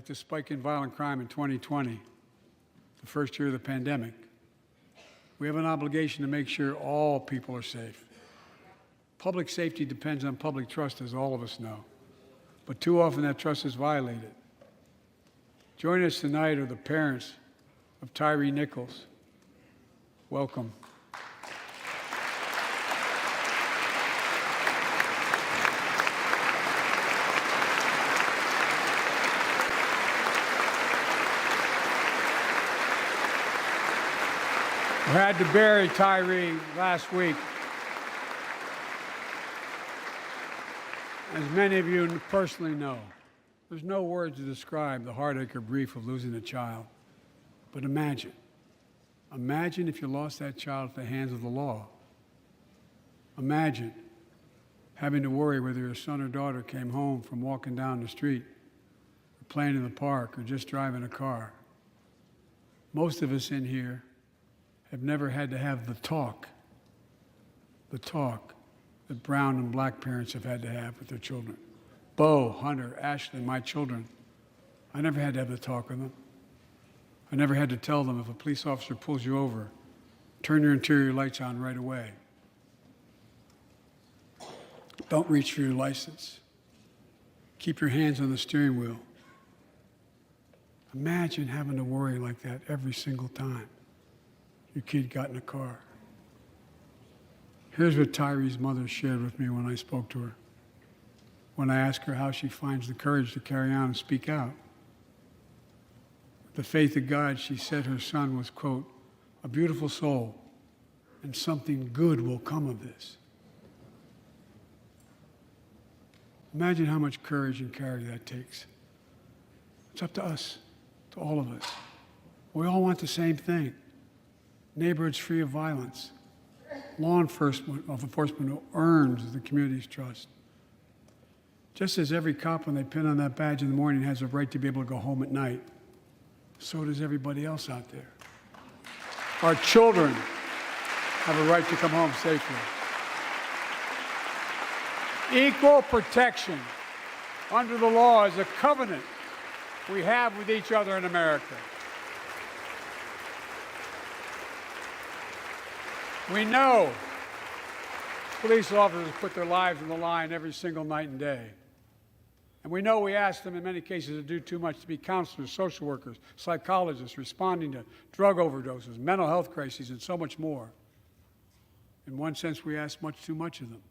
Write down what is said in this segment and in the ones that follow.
The spike in violent crime in 2020, the first year of the pandemic. We have an obligation to make sure all people are safe. Public safety depends on public trust, as all of us know, but too often that trust is violated. Joining us tonight are the parents of TYRE Nichols. Welcome. We had to bury TYRE last week. As many of you personally know, there's no words to describe the heartache or grief of losing a child. But imagine if you lost that child at the hands of the law. Imagine having to worry whether your son or daughter came home from walking down the street, or playing in the park, or just driving a car. Most of us in here have never had to have the talk that brown and black parents have had to have with their children. Bo, Hunter, Ashley, my children, I never had to have the talk with them. I never had to tell them if a police officer pulls you over, turn your interior lights on right away. Don't reach for your license. Keep your hands on the steering wheel. Imagine having to worry like that every single time your kid got in a car. Here's what TYRE's mother shared with me when I spoke to her. When I asked her how she finds the courage to carry on and speak out. With the faith of God, she said her son was, quote, a beautiful soul, and something good will come of this. Imagine how much courage and character that takes. It's up to us, to all of us. We all want the same thing. Neighborhoods free of violence. Law enforcement who earns the community's trust. Just as every cop, when they pin on that badge in the morning, has a right to be able to go home at night, so does everybody else out there. Our children have a right to come home safely. Equal protection under the law is a covenant we have with each other in America. We know police officers put their lives on the line every single night and day. And we know we ask them in many cases to do too much, to be counselors, social workers, psychologists, responding to drug overdoses, mental health crises, and so much more. In one sense, we ask much too much of them.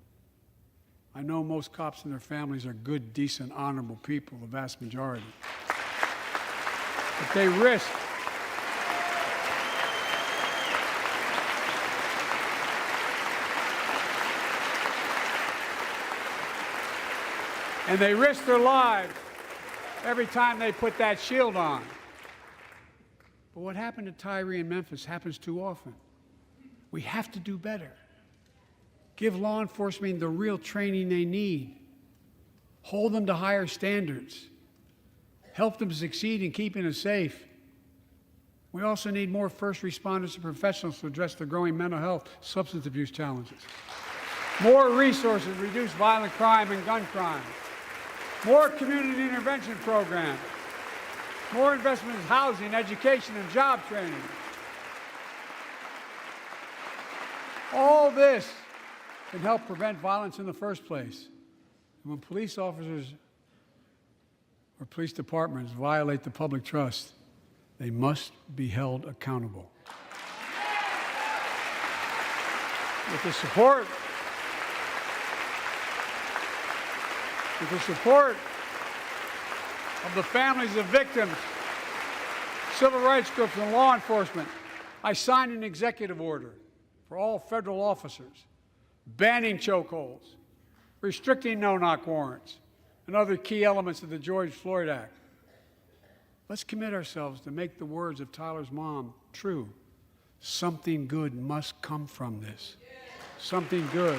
I know most cops and their families are good, decent, honorable people, the vast majority. But they risk their lives every time they put that shield on. But what happened to TYRE in Memphis happens too often. We have to do better. Give law enforcement the real training they need. Hold them to higher standards. Help them succeed in keeping us safe. We also need more first responders and professionals to address the growing mental health, substance abuse challenges. More resources to reduce violent crime and gun crime. More community intervention programs, more investment in housing, education, and job training. All this can help prevent violence in the first place. And when police officers or police departments violate the public trust, they must be held accountable. With the support of the families of victims, civil rights groups, and law enforcement, I signed an executive order for all federal officers, banning chokeholds, restricting no-knock warrants, and other key elements of the George Floyd Act. Let's commit ourselves to make the words of Tyler's mom true. Something good must come from this. Something good.